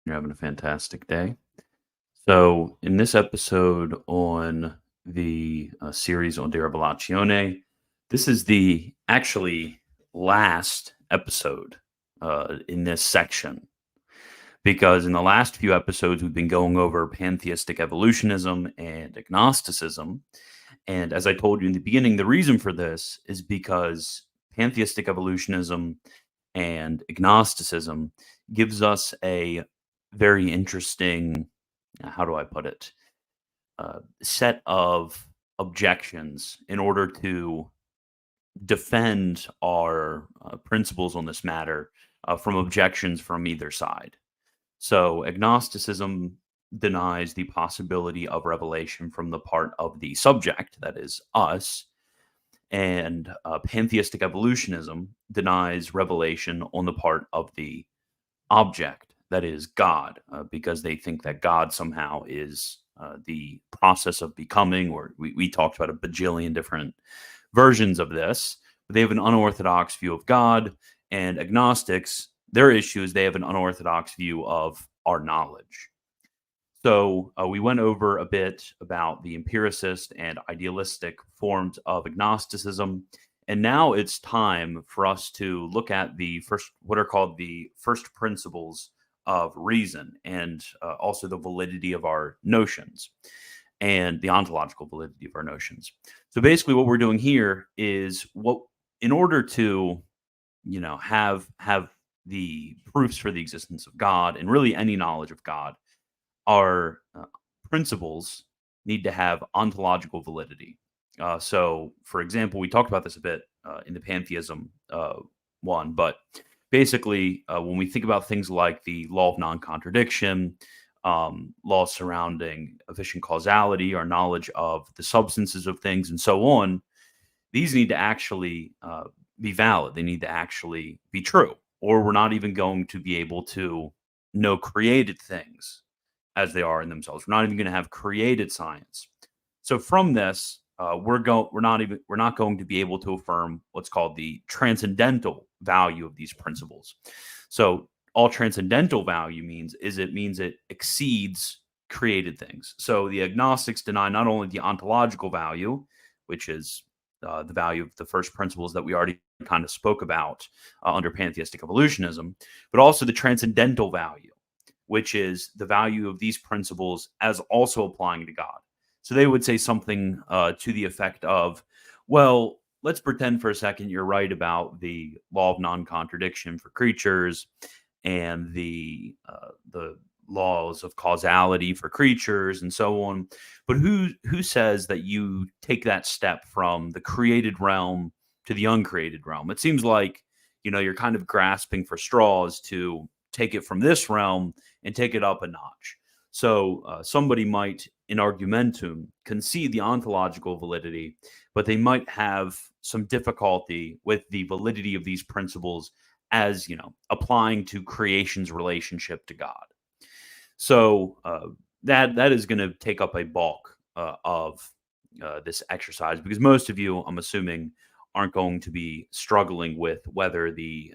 You're having a fantastic day. So, in this episode on the series on De Revelatione, this is the actually last episode in this section because in the last few episodes, we've been going over pantheistic evolutionism and agnosticism. And as I told you in the beginning, the reason for this is because pantheistic evolutionism and agnosticism gives us a very interesting, how do I put it, set of objections in order to defend our principles on this matter from objections from either side. So, agnosticism denies the possibility of revelation from the part of the subject, that is, us, and pantheistic evolutionism denies revelation on the part of the object, that is God, because they think that God somehow is the process of becoming, or we talked about a bajillion different versions of this, but they have an unorthodox view of God, and agnostics, their issue is they have an unorthodox view of our knowledge. So we went over a bit about the empiricist and idealistic forms of agnosticism. And now it's time for us to look at the first, what are called the first principles of reason, and also the validity of our notions and the ontological validity of our notions. So basically, what we're doing here is in order to, have the proofs for the existence of God and really any knowledge of God, our principles need to have ontological validity. So, for example, we talked about this a bit in the pantheism one, but basically, when we think about things like the law of non-contradiction, laws surrounding efficient causality, our knowledge of the substances of things, and so on, these need to actually be valid. They need to actually be true, or we're not even going to be able to know created things as they are in themselves. We're not even going to have created science. So from this, we're not going to be able to affirm what's called the transcendental value of these principles. So all transcendental value means it exceeds created things. So the agnostics deny not only the ontological value, which is the value of the first principles that we already kind of spoke about under pantheistic evolutionism, but also the transcendental value, which is the value of these principles as also applying to God. So they would say something to the effect of, well, let's pretend for a second you're right about the law of non-contradiction for creatures and the laws of causality for creatures and so on. But who says that you take that step from the created realm to the uncreated realm? It seems like, you're kind of grasping for straws to take it from this realm and take it up a notch. So somebody might, in argumentum, concede the ontological validity, but they might have some difficulty with the validity of these principles as, applying to creation's relationship to God. So that is going to take up a bulk of this exercise, because most of you, I'm assuming, aren't going to be struggling with whether the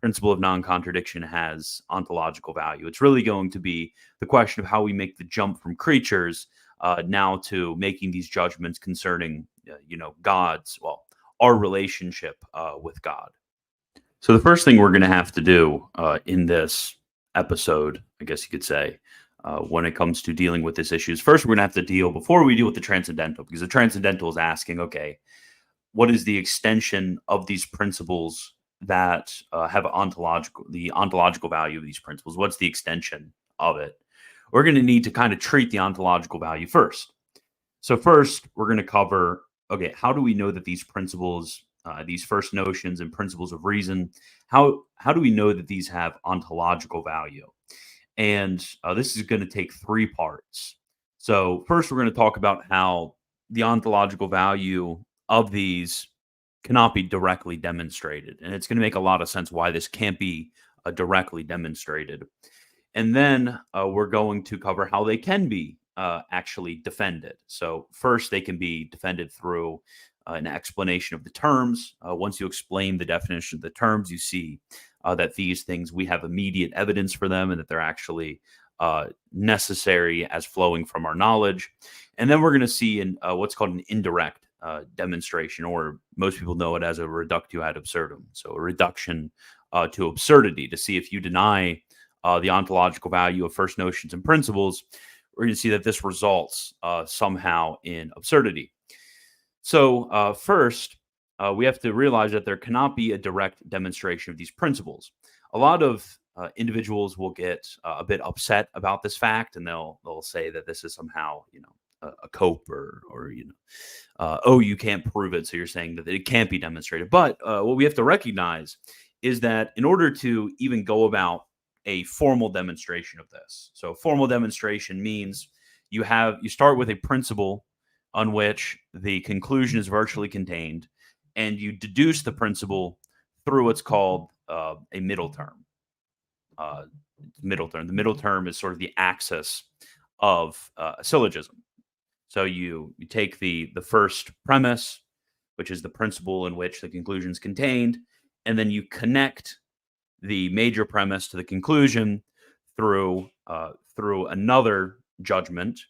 principle of non-contradiction has ontological value. It's really going to be the question of how we make the jump from creatures now to making these judgments concerning, our relationship with God. So the first thing we're going to have to do in this episode, I guess you could say, when it comes to dealing with this issue is first we're going to have to deal, before we deal with the transcendental, because the transcendental is asking, okay, what is the extension of these principles that have the ontological value of these principles? What's the extension of it? We're going to need to kind of treat the ontological value first. So first, we're going to cover, okay, how do we know that these principles, these first notions and principles of reason, how do we know that these have ontological value? And this is going to take three parts. So first, we're going to talk about how the ontological value of these cannot be directly demonstrated. And it's going to make a lot of sense why this can't be directly demonstrated. And then we're going to cover how they can be actually defended. So first, they can be defended through an explanation of the terms. Once you explain the definition of the terms, you see that these things, we have immediate evidence for them and that they're actually necessary as flowing from our knowledge. And then we're going to see in what's called an indirect demonstration, or most people know it as a reductio ad absurdum. So a reduction to absurdity, to see if you deny the ontological value of first notions and principles, we're going to see that this results somehow in absurdity. So first, we have to realize that there cannot be a direct demonstration of these principles. A lot of individuals will get a bit upset about this fact, and they'll say that this is somehow, a cope, or oh, you can't prove it, so you're saying that it can't be demonstrated. But what we have to recognize is that in order to even go about a formal demonstration of this, so formal demonstration means you start with a principle on which the conclusion is virtually contained, and you deduce the principle through what's called a middle term. The middle term is sort of the axis of a syllogism. So you take the first premise, which is the principle in which the conclusion is contained, and then you connect the major premise to the conclusion through another judgment,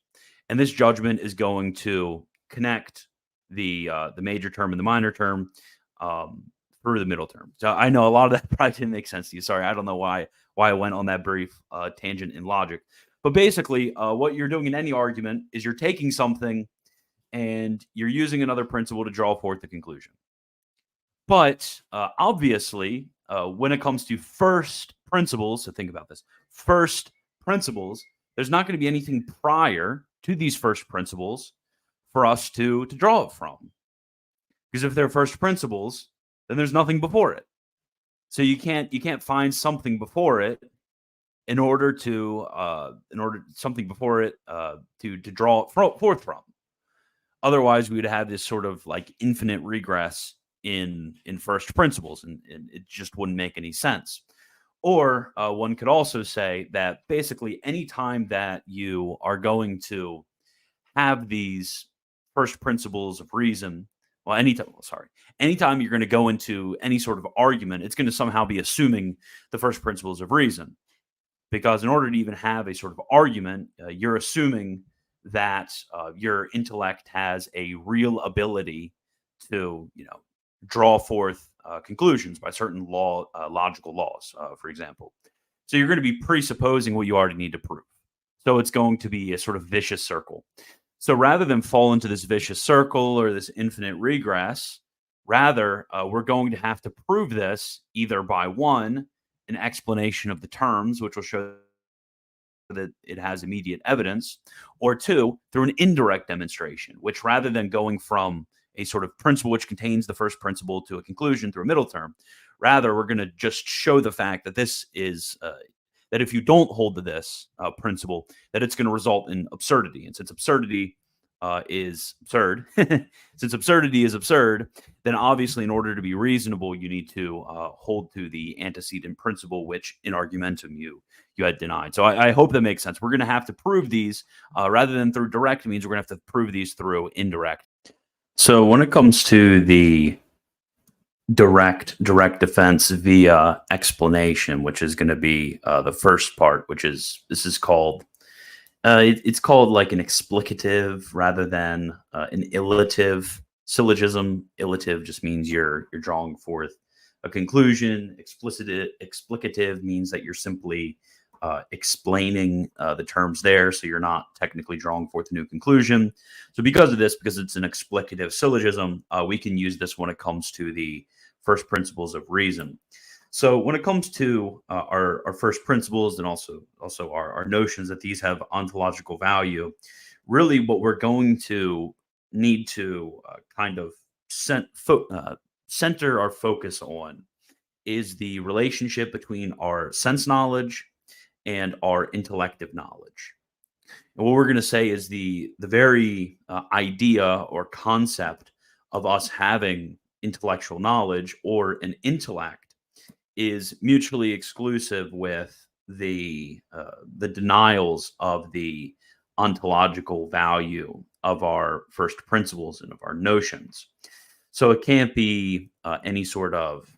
and this judgment is going to connect the major term and the minor term through the middle term. So I know a lot of that probably didn't make sense to you. Sorry, I don't know why I went on that brief tangent in logic. But basically, what you're doing in any argument is you're taking something and you're using another principle to draw forth the conclusion. But obviously, when it comes to first principles, so think about this, first principles, there's not going to be anything prior to these first principles for us to draw it from. Because if they're first principles, then there's nothing before it. So you can't find something before it in order to draw it forth from. Otherwise, we would have this sort of like infinite regress in first principles, and it just wouldn't make any sense. Or one could also say that basically any time that you are going to have these first principles of reason, anytime you're going to go into any sort of argument, it's going to somehow be assuming the first principles of reason. Because in order to even have a sort of argument, you're assuming that your intellect has a real ability to, draw forth conclusions by certain logical laws, for example. So you're going to be presupposing what you already need to prove. So it's going to be a sort of vicious circle. So rather than fall into this vicious circle or this infinite regress, rather we're going to have to prove this either by one, an explanation of the terms, which will show that it has immediate evidence, or two, through an indirect demonstration, which rather than going from a sort of principle which contains the first principle to a conclusion through a middle term, rather we're going to just show the fact that this is that if you don't hold to this principle, that it's going to result in absurdity. And since absurdity is absurd, since absurdity is absurd, then obviously in order to be reasonable, you need to hold to the antecedent principle, which in argumentum you had denied. So I hope that makes sense. We're going to have to prove these rather than through direct means. We're going to have to prove these through indirect. So when it comes to the direct defense via explanation, which is going to be the first part, it's called like an explicative rather than an illative syllogism. Illative just means you're drawing forth a conclusion. Explicative means that you're simply explaining the terms there, so you're not technically drawing forth a new conclusion. So because it's an explicative syllogism, we can use this when it comes to the first principles of reason. So when it comes to our first principles and also our notions that these have ontological value, really what we're going to need to kind of center our focus on is the relationship between our sense knowledge and our intellective knowledge. And what we're going to say is the very idea or concept of us having intellectual knowledge or an intellect is mutually exclusive with the denials of the ontological value of our first principles and of our notions. So it can't be any sort of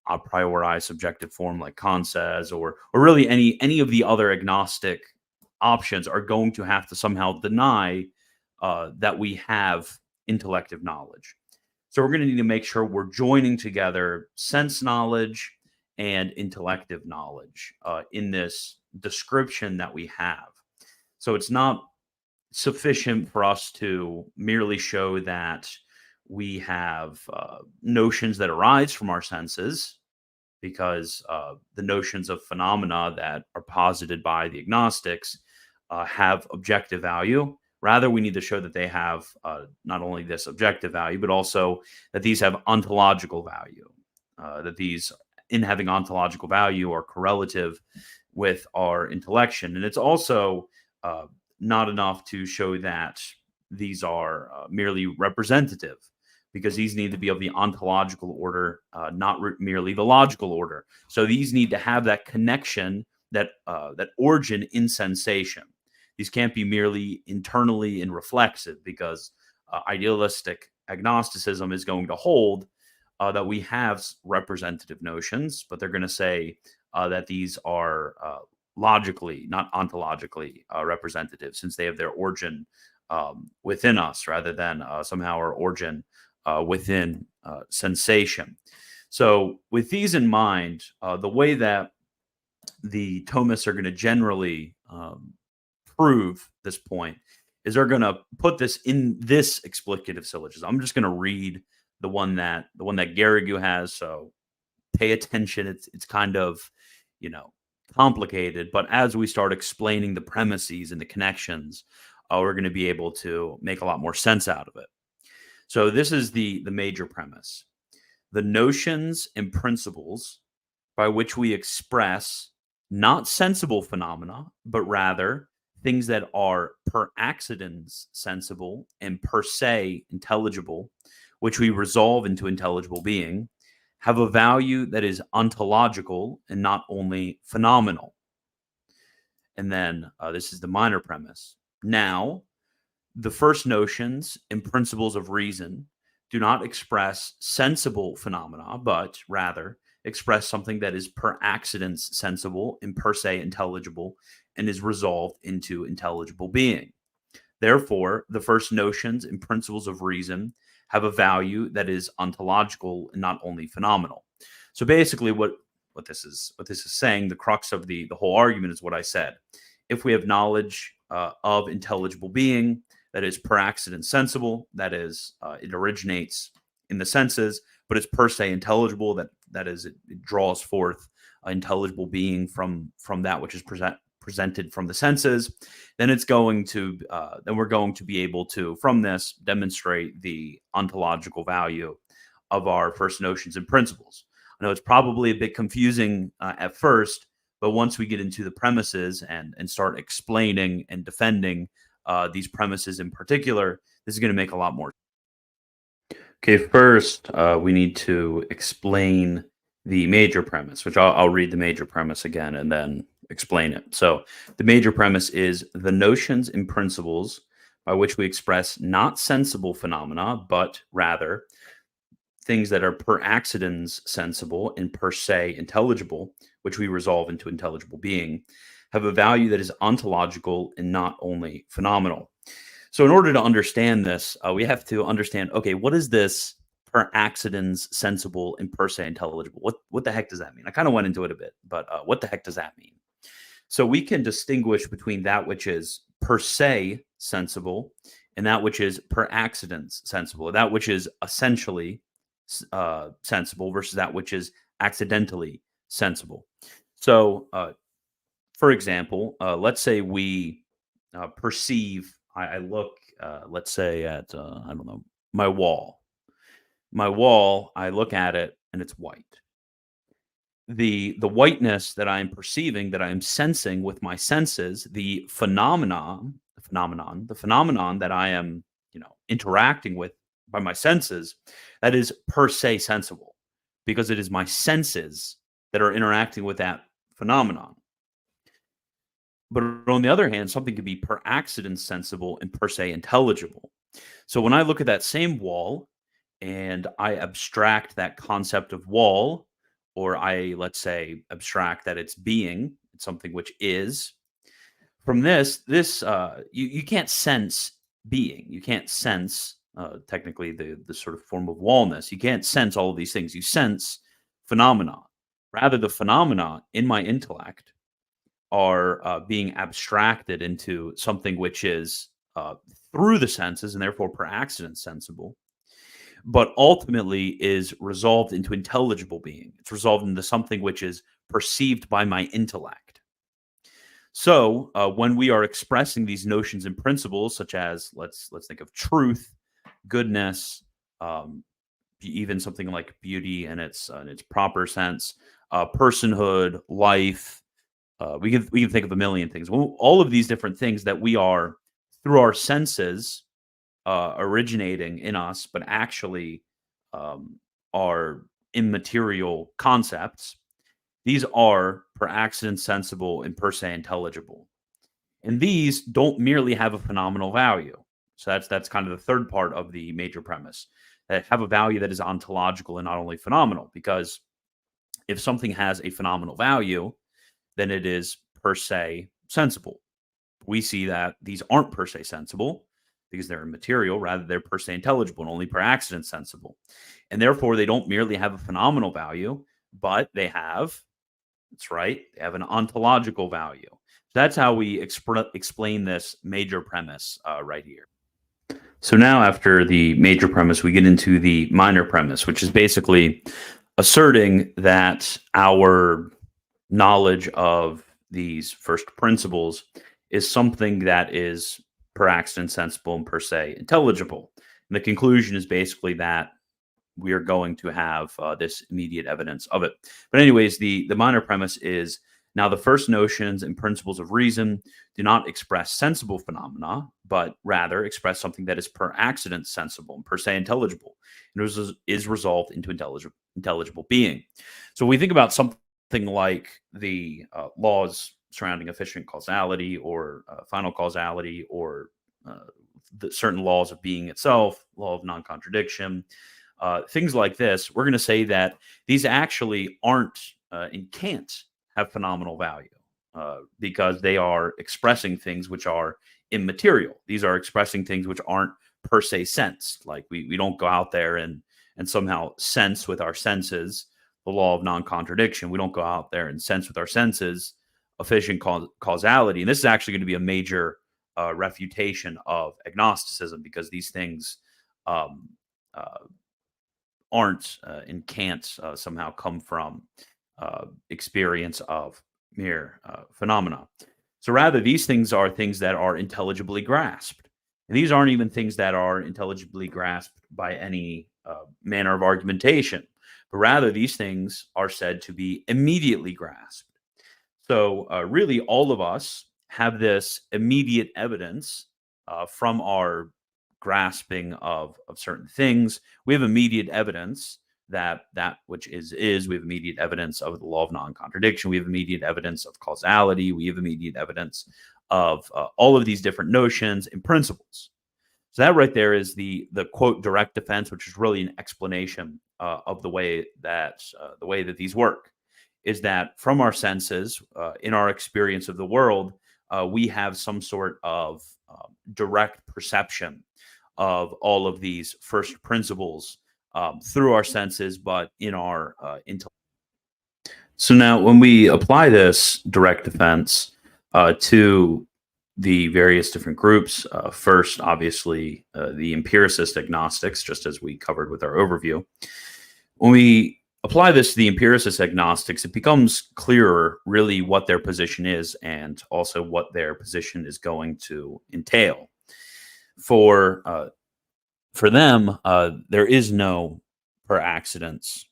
a priori subjective form, like Kant says, or really any of the other agnostic options, are going to have to somehow deny that we have intellective knowledge. So we're going to need to make sure we're joining together sense knowledge and intellective knowledge in this description that we have. So it's not sufficient for us to merely show that we have notions that arise from our senses, because the notions of phenomena that are posited by the agnostics have objective value. Rather, we need to show that they have not only this objective value, but also that these have ontological value, that these, in having ontological value, are correlative with our intellection. And it's also not enough to show that these are merely representative, because these need to be of the ontological order, not merely the logical order. So these need to have that connection, that origin in sensation. These can't be merely internally and reflexive, because idealistic agnosticism is going to hold that we have representative notions, but they're going to say that these are logically, not ontologically representative, since they have their origin within us, rather than somehow our origin within sensation. So with these in mind, the way that the Thomists are going to generally prove this point is they're going to put this in this explicative syllogism. I'm just going to read the one that Garrigue has, so pay attention. It's kind of, complicated, but as we start explaining the premises and the connections, we're going to be able to make a lot more sense out of it. So this is the major premise. The notions and principles by which we express not sensible phenomena, but rather things that are per accidens sensible and per se intelligible, which we resolve into intelligible being, have a value that is ontological and not only phenomenal. And then this is the minor premise. Now, the first notions and principles of reason do not express sensible phenomena, but rather express something that is per accidens sensible and per se intelligible and is resolved into intelligible being. Therefore, the first notions and principles of reason have a value that is ontological and not only phenomenal. So basically what this is saying, the crux of the whole argument, is what I said. If we have knowledge of intelligible being that is per accidens sensible, that is, it originates in the senses, but it's per se intelligible, that is, it draws forth intelligible being from that which is presented from the senses, then it's going to then we're going to be able to, from this, demonstrate the ontological value of our first notions and principles. I know it's probably a bit confusing at first, but once we get into the premises and start explaining and defending these premises in particular, this is going to make a lot more. Okay, first we need to explain the major premise, which I'll read the major premise again and then explain it. So the major premise is the notions and principles by which we express not sensible phenomena, but rather things that are per accidens sensible and per se intelligible, which we resolve into intelligible being, have a value that is ontological and not only phenomenal. So in order to understand this, we have to understand, okay, what is this per accidens sensible and per se intelligible? What the heck does that mean? I kind of went into it a bit, but what the heck does that mean? So we can distinguish between that which is per se sensible and that which is per accidens sensible, that which is essentially sensible versus that which is accidentally sensible. So, for example, let's say we perceive, I look, let's say at, I don't know, my wall. My wall, I look at it and it's white. The whiteness that I am perceiving, that I am sensing with my senses, the phenomenon that I am, interacting with by my senses, that is per se sensible, because it is my senses that are interacting with that phenomenon. But on the other hand, something could be per accidens sensible and per se intelligible. So when I look at that same wall and I abstract that concept of wall or I, let's say, abstract that it's being, it's something which is. From this, you can't sense being. You can't sense technically the sort of form of wallness. You can't sense all of these things. You sense phenomena. Rather, the phenomena in my intellect are being abstracted into something which is through the senses and therefore per accident sensible, but ultimately is resolved into intelligible being. It's resolved into something which is perceived by my intellect. So when we are expressing these notions and principles, such as let's think of truth, goodness, even something like beauty in its proper sense, personhood, life. We can think of a million things. All of these different things that we are through our senses originating in us, but actually are immaterial concepts. These are per accident sensible and per se intelligible. And these don't merely have a phenomenal value. So that's kind of the third part of the major premise. That have a value that is ontological and not only phenomenal. Because if something has a phenomenal value, then it is per se sensible. We see that these aren't per se sensible because they're immaterial, rather they're per se intelligible and only per accident sensible. And therefore, they don't merely have a phenomenal value, but they have, that's right, they have an ontological value. So that's how we explain this major premise right here. So now after the major premise, we get into the minor premise, which is basically asserting that our knowledge of these first principles is something that is per accident sensible and per se intelligible. And the conclusion is basically that we are going to have this immediate evidence of it. But anyways, the minor premise is now the first notions and principles of reason do not express sensible phenomena, but rather express something that is per accident sensible and per se intelligible, and is resolved into intelligible being. So when we think about something like the laws surrounding efficient causality or final causality or the certain laws of being itself, law of non-contradiction, things like this, we're going to say that these actually aren't and can't have phenomenal value because they are expressing things which are immaterial. These are expressing things which aren't per se sensed. Like we don't go out there and somehow sense with our senses the law of non-contradiction. We don't go out there and sense with our senses efficient causality. And this is actually going to be a major refutation of agnosticism because these things aren't and can't somehow come from experience of mere phenomena. So rather, these things are things that are intelligibly grasped. And these aren't even things that are intelligibly grasped by any manner of argumentation, but rather these things are said to be immediately grasped. So really, all of us have this immediate evidence from our grasping of certain things. We have immediate evidence that which is. We have immediate evidence of the law of non-contradiction. We have immediate evidence of causality. We have immediate evidence of all of these different notions and principles. So that right there is the quote direct defense, which is really an explanation of the way that these work. Is that from our senses, in our experience of the world, we have some sort of direct perception of all of these first principles through our senses, but in our intellect. So now, when we apply this direct defense to the various different groups, first, obviously, the empiricist agnostics, just as we covered with our overview, when we apply this to the empiricist agnostics, it becomes clearer really what their position is and also what their position is going to entail. For them, there is no per accidents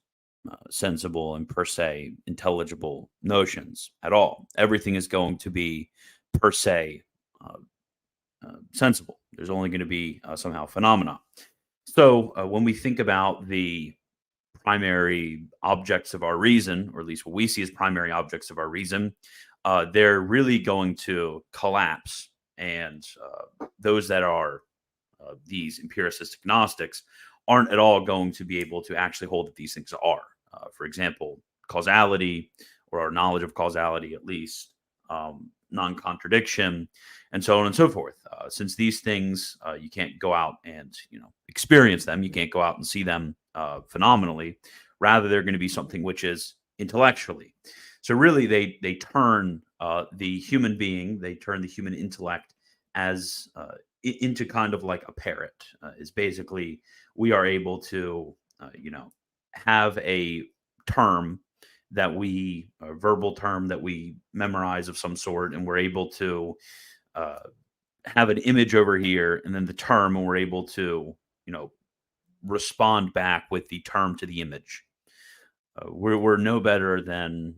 sensible and per se intelligible notions at all. Everything is going to be per se sensible. There's only going to be somehow phenomena. So when we think about the primary objects of our reason, or at least what we see as primary objects of our reason, they're really going to collapse. And those that are these empiricist agnostics aren't at all going to be able to actually hold that these things are. For example, causality, or our knowledge of causality at least, non-contradiction, and so on and so forth. Since these things, you can't go out and experience them, you can't go out and see them phenomenally. Rather, they're going to be something which is intellectually. So really, they turn the human being, they turn the human intellect as into kind of like a parrot. Is basically we are able to have a term that a verbal term that we memorize of some sort, and we're able to have an image over here, and then the term, and we're able to respond back with the term to the image. We're no better than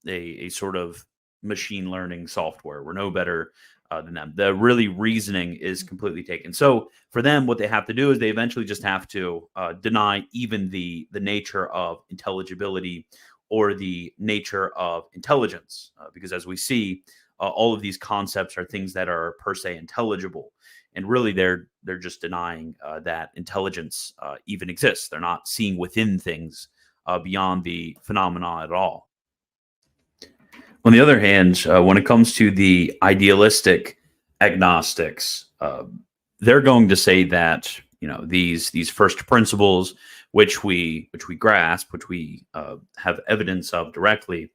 a sort of machine learning software. We're no better than them. The really reasoning is completely taken. So for them, what they have to do is they eventually just have to deny even the nature of intelligibility or the nature of intelligence, because as we see, all of these concepts are things that are per se intelligible, and really they're just denying that intelligence even exists. They're not seeing within things beyond the phenomena at all. On the other hand, when it comes to the idealistic agnostics, they're going to say that these first principles, which we grasp, which we have evidence of directly,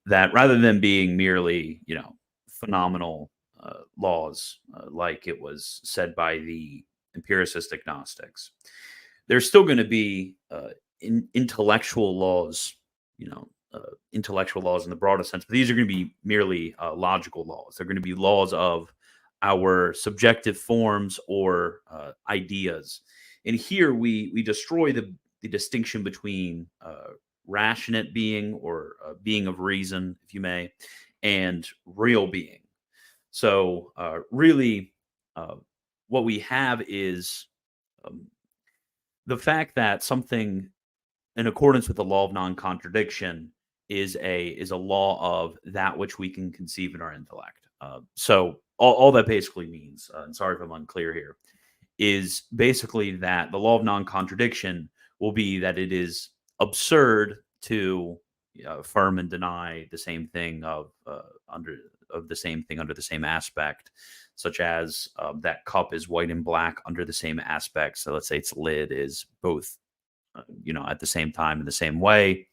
that rather than being merely phenomenal laws, like it was said by the empiricist agnostics, there's still going to be intellectual laws, intellectual laws in the broadest sense, but these are going to be merely logical laws. They're going to be laws of our subjective forms or ideas. And here we destroy the distinction between rationate being, or being of reason, if you may, and real being. So really, what we have is the fact that something in accordance with the law of non-contradiction is a law of that which we can conceive in our intellect. So all that basically means, and sorry if I'm unclear here, is basically that the law of non-contradiction will be that it is absurd to affirm and deny the same thing under the same aspect, such as that cup is white and black under the same aspect. So let's say its lid is both at the same time in the same way.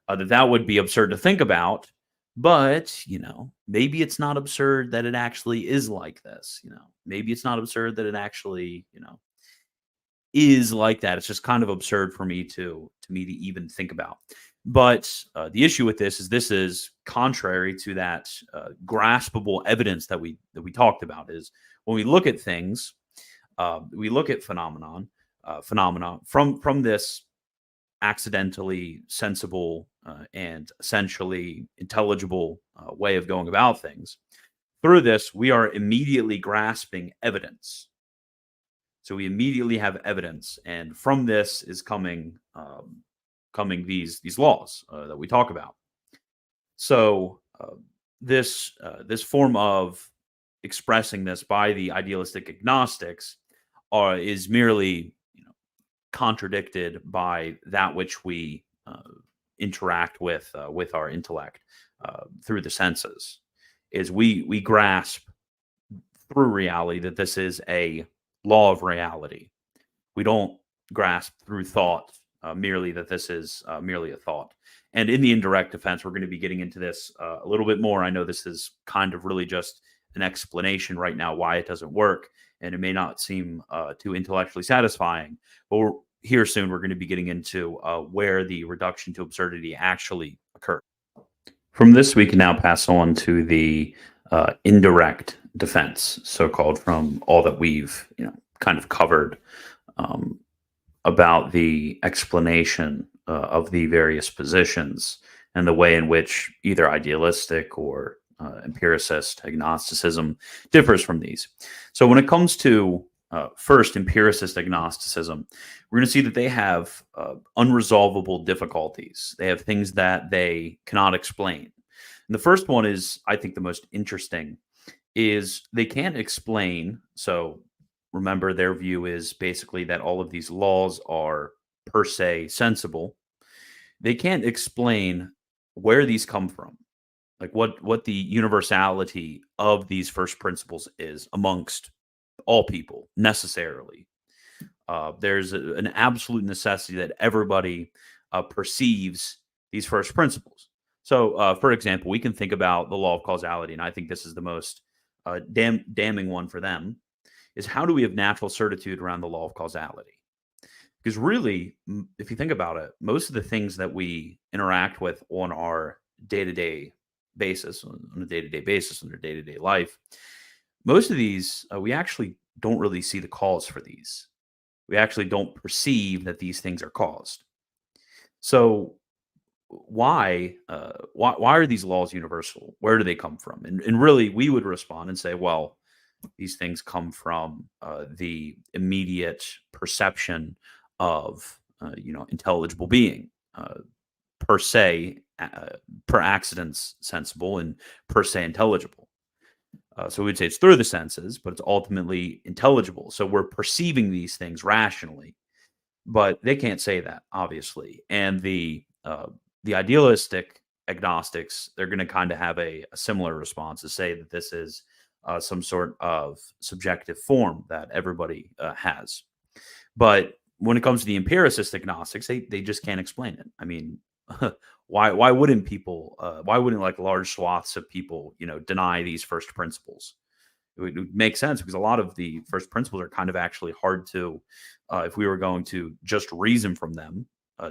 That would be absurd to think about, but maybe it's not absurd that it actually is like this. Maybe it's not absurd that it actually is like that. It's just kind of absurd for me to even think about. But the issue with this is contrary to that graspable evidence that we talked about. Is when we look at things, we look at phenomena from this accidentally sensible and essentially intelligible way of going about things. Through this, we are immediately grasping evidence. So we immediately have evidence, and from this is coming these laws that we talk about. So this form of expressing this by the idealistic agnostics is merely contradicted by that which we interact with our intellect through the senses. Is we grasp through reality that this is a law of reality. We don't grasp through thought merely that this is merely a thought. And in the indirect defense, we're going to be getting into this a little bit more. I know this is kind of really just an explanation right now why it doesn't work, and it may not seem too intellectually satisfying, but here soon we're going to be getting into where the reduction to absurdity actually occurs. From this, we can now pass on to the indirect defense, so-called, from all that we've kind of covered about the explanation of the various positions and the way in which either idealistic or empiricist agnosticism differs from these. So when it comes to first empiricist agnosticism, we're going to see that they have unresolvable difficulties. They have things that they cannot explain. And the first one is, I think, the most interesting, is they can't explain. So remember, their view is basically that all of these laws are per se sensible. they can't explain where these come from, like what the universality of these first principles is amongst all people necessarily. There's an absolute necessity that everybody perceives these first principles. So, for example, we can think about the law of causality, and I think this is the most damning one for them, is how do we have natural certitude around the law of causality? Because really, if you think about it, most of the things that we interact with on our day-to-day basis, on a day-to-day basis, in their day-to-day life, most of these, we actually don't really see the cause for these. We actually don't perceive that these things are caused. So why are these laws universal? Where do they come from? And really, we would respond and say, well, these things come from the immediate perception of intelligible being, per se, per accidents sensible, and per se intelligible. So we'd say it's through the senses, but it's ultimately intelligible. So we're perceiving these things rationally, but they can't say that, obviously. And the idealistic agnostics, they're going to kind of have a similar response to say that this is some sort of subjective form that everybody has. But when it comes to the empiricist agnostics, they just can't explain it. I mean, why wouldn't people? Why wouldn't like large swaths of people, deny these first principles? It would make sense because a lot of the first principles are kind of actually hard to, if we were going to just reason from them,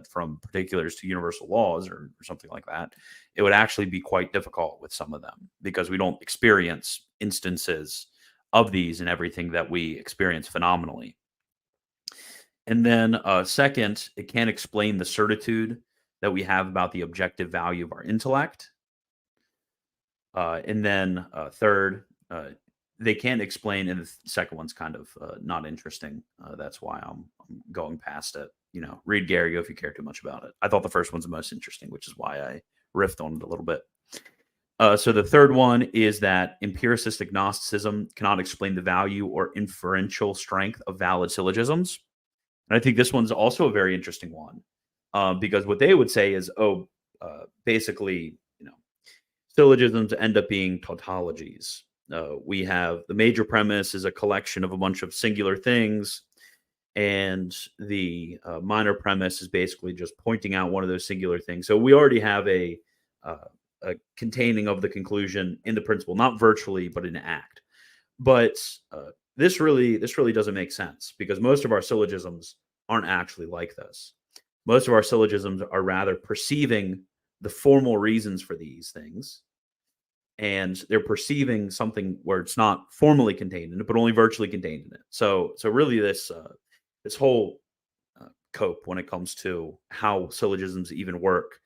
from particulars to universal laws or something like that, it would actually be quite difficult with some of them because we don't experience instances of these in everything that we experience phenomenally. And then second, it can't explain the certitude that we have about the objective value of our intellect. And then third, they can't explain, and the second one's kind of not interesting. That's why I'm going past it. Read Gary if you care too much about it. I thought the first one's the most interesting, which is why I riffed on it a little bit. So the third one is that empiricist agnosticism cannot explain the value or inferential strength of valid syllogisms. And I think this one's also a very interesting one because what they would say is, basically, syllogisms end up being tautologies. We have the major premise is a collection of a bunch of singular things, and the minor premise is basically just pointing out one of those singular things. So we already have a containing of the conclusion in the principle, not virtually, but in act. But this really doesn't make sense because most of our syllogisms aren't actually like this. Most of our syllogisms are rather perceiving the formal reasons for these things, and they're perceiving something where it's not formally contained in it, but only virtually contained in it. So really, this whole cope when it comes to how syllogisms even work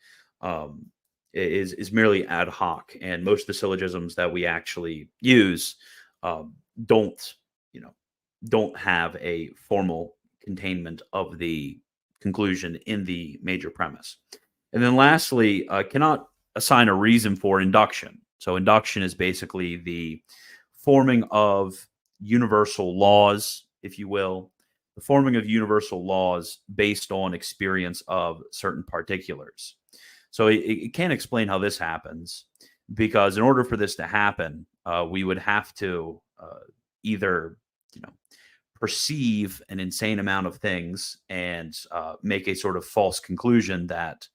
is merely ad hoc, and most of the syllogisms that we actually use don't have a formal containment of the conclusion in the major premise. And then lastly, cannot assign a reason for induction. So induction is basically the forming of universal laws, if you will, the forming of universal laws based on experience of certain particulars. So it can't explain how this happens because in order for this to happen, we would have to either, perceive an insane amount of things and make a sort of false conclusion that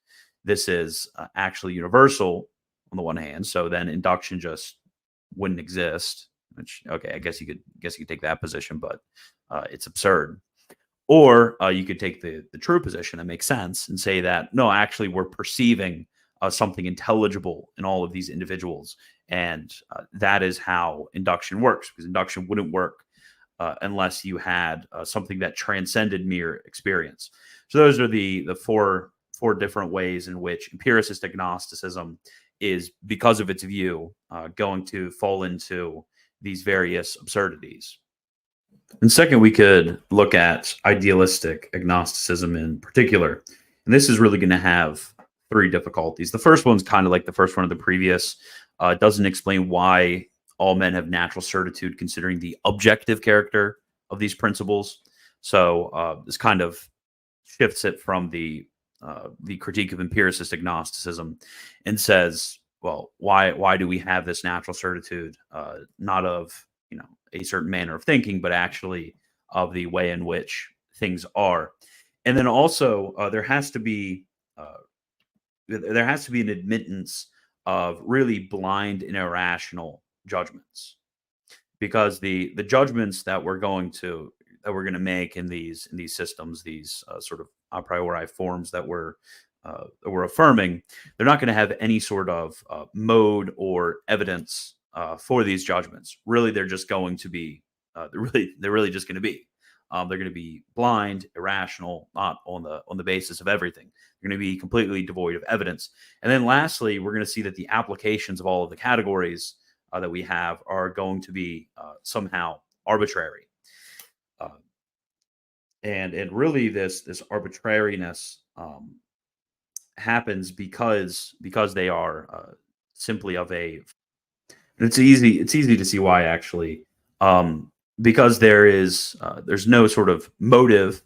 this is actually universal on the one hand. So then induction just wouldn't exist. Which, okay, I guess you could take that position, but it's absurd. Or you could take the true position that makes sense and say that no, actually we're perceiving something intelligible in all of these individuals, and that is how induction works. Because induction wouldn't work unless you had something that transcended mere experience. So those are the four different ways in which empiricist agnosticism is, because of its view, going to fall into these various absurdities. And second, we could look at idealistic agnosticism in particular. And this is really going to have three difficulties. The first one's kind of like the first one of the previous. It doesn't explain why all men have natural certitude, considering the objective character of these principles. So this kind of shifts it from the the critique of empiricist agnosticism, and says, well, why do we have this natural certitude, not of a certain manner of thinking, but actually of the way in which things are. And then also there has to be an admittance of really blind and irrational judgments, because the judgments that we're going to make in these systems, these sort of a priori forms that we're affirming, they're not going to have any sort of mode or evidence for these judgments. Really, they're just going to be they're really just going to be. They're going to be blind, irrational, not on the basis of everything. They're going to be completely devoid of evidence. And then lastly, we're going to see that the applications of all of the categories that we have are going to be somehow arbitrary. And really this arbitrariness happens because they are simply of a. It's easy to see why, actually, because there's no sort of motive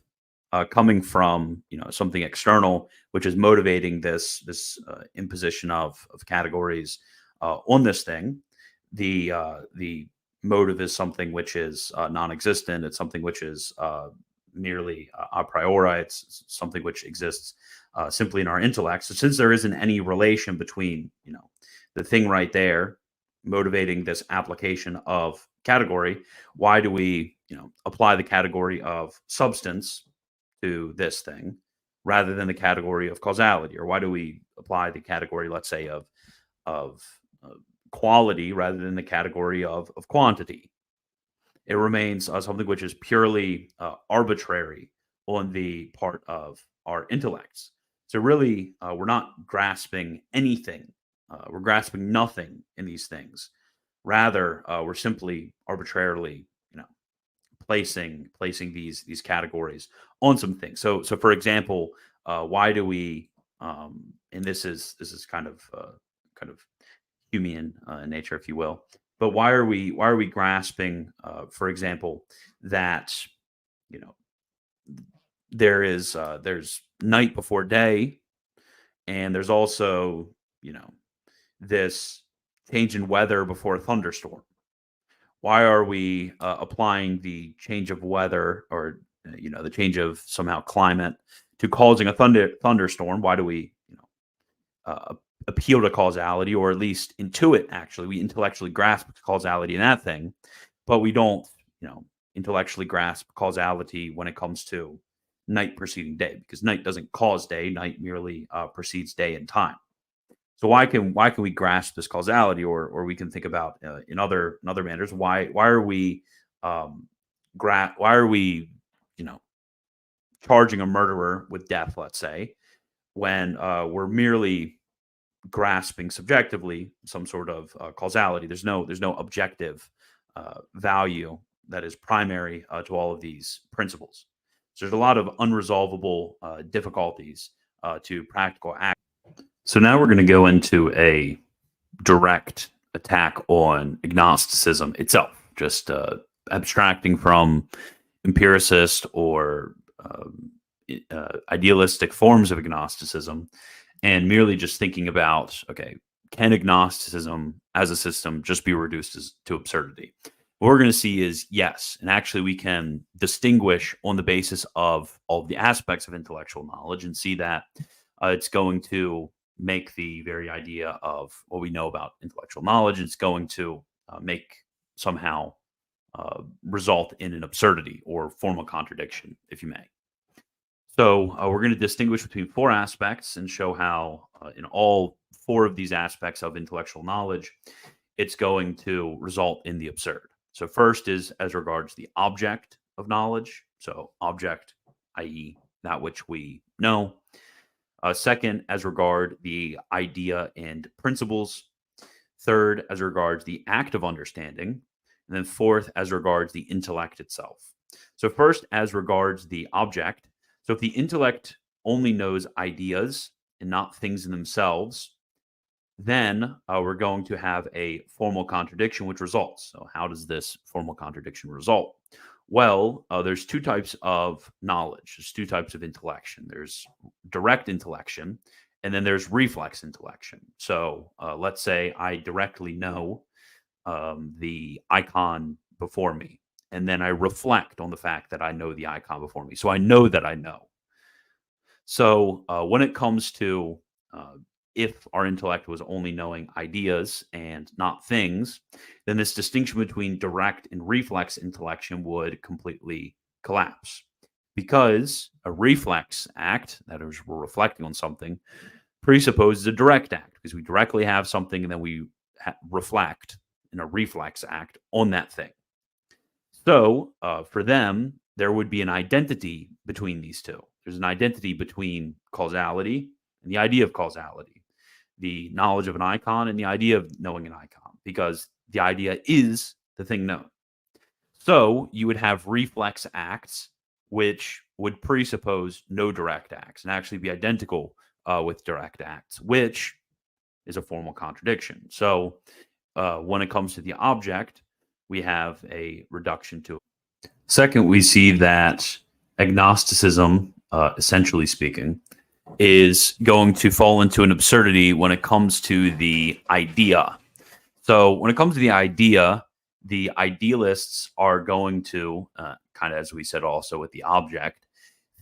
coming from something external, which is motivating this imposition of categories on this thing. The motive is something which is non-existent. It's something which is merely a priori. It's something which exists simply in our intellect. So since there isn't any relation between the thing right there motivating this application of category, why do we apply the category of substance to this thing rather than the category of causality? Or why do we apply the category, let's say, of quality rather than the category of quantity? It remains something which is purely arbitrary on the part of our intellects. So really, we're not grasping anything. We're grasping nothing in these things. Rather, we're simply arbitrarily, placing these categories on some things. So for example, why do we? And this is kind of Humean in nature, if you will. But why are we grasping, for example, that there's night before day, and there's also this change in weather before a thunderstorm? Why are we applying the change of weather, or the change of somehow climate, to causing a thunderstorm? Why do we appeal to causality, or at least intuit? Actually, we intellectually grasp causality in that thing, but we don't intellectually grasp causality when it comes to night preceding day, because night doesn't cause day. Night merely precedes day in time. So why can we grasp this causality, or we can think about in other manners? Why are we charging a murderer with death, let's say, when we're merely grasping subjectively some sort of causality? There's no objective value that is primary to all of these principles. So there's a lot of unresolvable difficulties to practical act. So now we're going to go into a direct attack on agnosticism itself, just abstracting from empiricist or idealistic forms of agnosticism, and merely just thinking about, okay, can agnosticism as a system just be reduced to absurdity? What we're going to see is yes, and actually we can distinguish on the basis of all the aspects of intellectual knowledge, and see that it's going to make the very idea of what we know about intellectual knowledge, it's going to make somehow result in an absurdity or formal contradiction, if you may. So we're going to distinguish between four aspects and show how in all four of these aspects of intellectual knowledge, it's going to result in the absurd. So first is as regards the object of knowledge. So object, i.e. that which we know. Second, as regard the idea and principles. Third, as regards the act of understanding. And then fourth, as regards the intellect itself. So first, as regards the object. So if the intellect only knows ideas and not things in themselves, then we're going to have a formal contradiction which results. So how does this formal contradiction result? Well, there's two types of knowledge. There's two types of intellection. There's direct intellection, and then there's reflex intellection. So let's say I directly know the icon before me, and then I reflect on the fact that I know the icon before me. So I know that I know. So when it comes to uh, if our intellect was only knowing ideas and not things, then this distinction between direct and reflex intellection would completely collapse. Because a reflex act, that is, we're reflecting on something, presupposes a direct act because we directly have something and then we reflect in a reflex act on that thing. So for them, there would be an identity between these two. There's an identity between causality and the idea of causality, the knowledge of an icon and the idea of knowing an icon, because the idea is the thing known. So you would have reflex acts, which would presuppose no direct acts and actually be identical with direct acts, which is a formal contradiction. So when it comes to the object, we have a reduction to. Second, we see that agnosticism, essentially speaking, is going to fall into an absurdity when it comes to the idea. So when it comes to the idea, the idealists are going to, kind of as we said also with the object,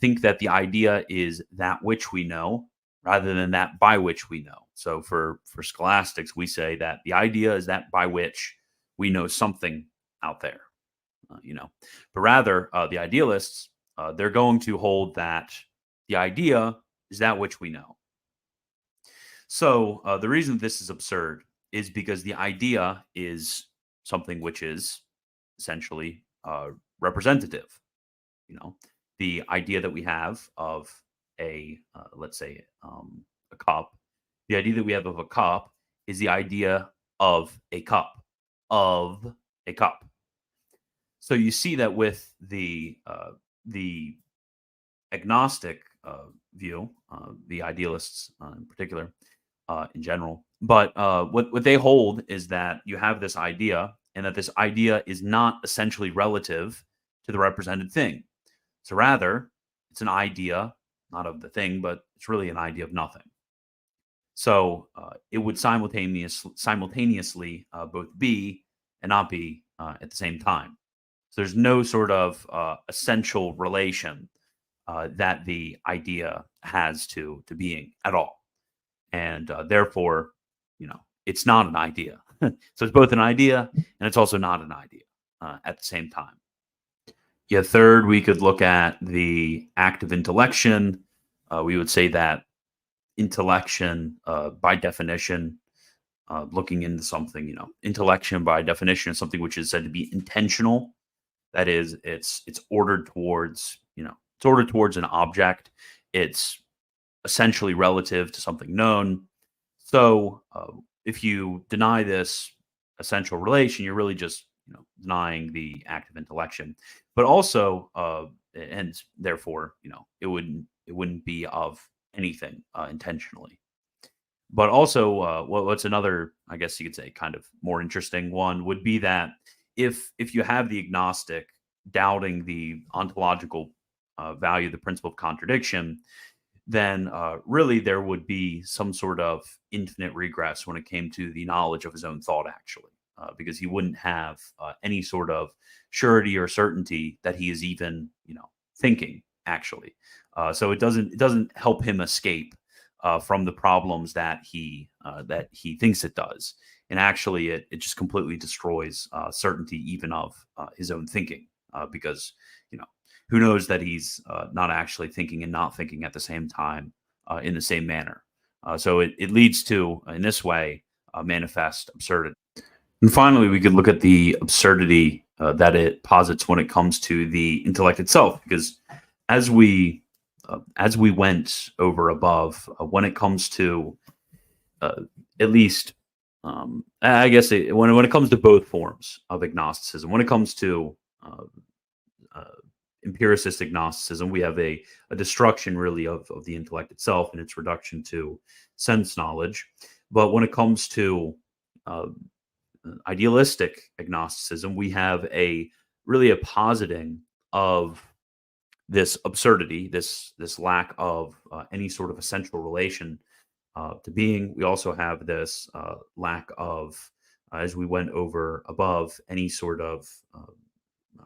think that the idea is that which we know rather than that by which we know. So for scholastics, we say that the idea is that by which we know something out there, but rather the idealists, they're going to hold that the idea is that which we know. So the reason this is absurd is because the idea is something which is essentially representative. The idea that we have of a, let's say, a cup, the idea that we have of a cup is the idea of a cup, of a cup. So you see that with the agnostic view, the idealists in particular, in general. But what they hold is that you have this idea, and that this idea is not essentially relative to the represented thing. So rather, it's an idea, not of the thing, but it's really an idea of nothing. So it would simultaneously both be and not be at the same time. So there's no sort of essential relation that the idea has to being at all, and therefore, it's not an idea. So it's both an idea and it's also not an idea at the same time. Yeah. Third, we could look at the act of intellection. We would say that intellection, by definition, looking into something, intellection by definition is something which is said to be intentional. That is, it's ordered towards, it's ordered towards an object. It's essentially relative to something known. So if you deny this essential relation, you're really just denying the act of intellection. But also, and therefore, it wouldn't be of anything intentionally. But also, what's another, I guess you could say, kind of more interesting one would be that if you have the agnostic doubting the ontological value, the principle of contradiction, then really there would be some sort of infinite regress when it came to the knowledge of his own thought, actually, because he wouldn't have any sort of surety or certainty that he is even, thinking, actually. So it doesn't help him escape from the problems that he thinks it does, and actually it just completely destroys certainty even of his own thinking, because who knows that he's not actually thinking and not thinking at the same time in the same manner. So it leads to, in this way, manifest absurdity. And finally, we could look at the absurdity that it posits when it comes to the intellect itself, because as we went over above, when it comes to at least, I guess when it comes to both forms of agnosticism, when it comes to empiricist agnosticism, we have a destruction really of the intellect itself and its reduction to sense knowledge. But when it comes to idealistic agnosticism, we have a really a positing of this absurdity, this lack of any sort of essential relation to being. We also have this lack of, as we went over above, any sort of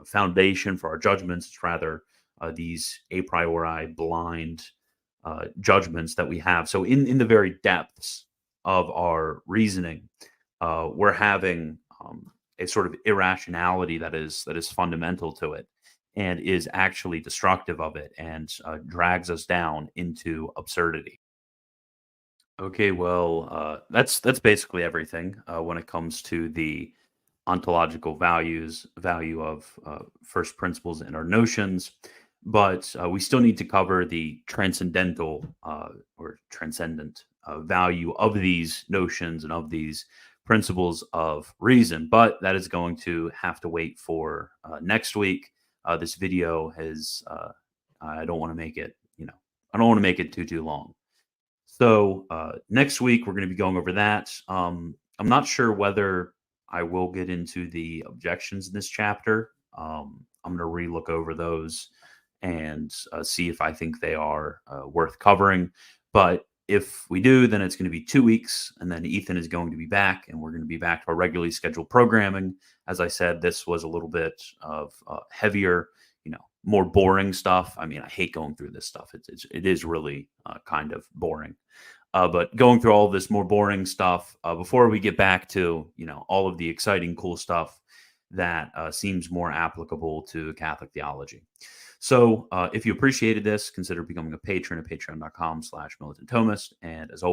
foundation for our judgments. It's rather these a priori blind judgments that we have. So in the very depths of our reasoning, we're having a sort of irrationality that is fundamental to it and is actually destructive of it and drags us down into absurdity. Okay, well, that's basically everything when it comes to the ontological value of first principles and our notions. But we still need to cover the transcendental or transcendent value of these notions and of these principles of reason. But that is going to have to wait for next week. This video has, I don't want to make it, I don't want to make it too long. So next week we're going to be going over that. I'm not sure whether I will get into the objections in this chapter. I'm going to relook over those and see if I think they are worth covering. But if we do, then it's going to be 2 weeks, and then Ethan is going to be back, and we're going to be back to our regularly scheduled programming. As I said, this was a little bit of heavier, more boring stuff. I mean, I hate going through this stuff. It is really kind of boring. But going through all of this more boring stuff before we get back to all of the exciting, cool stuff that seems more applicable to Catholic theology. So if you appreciated this, consider becoming a patron at patreon.com/militant Thomist. And as always,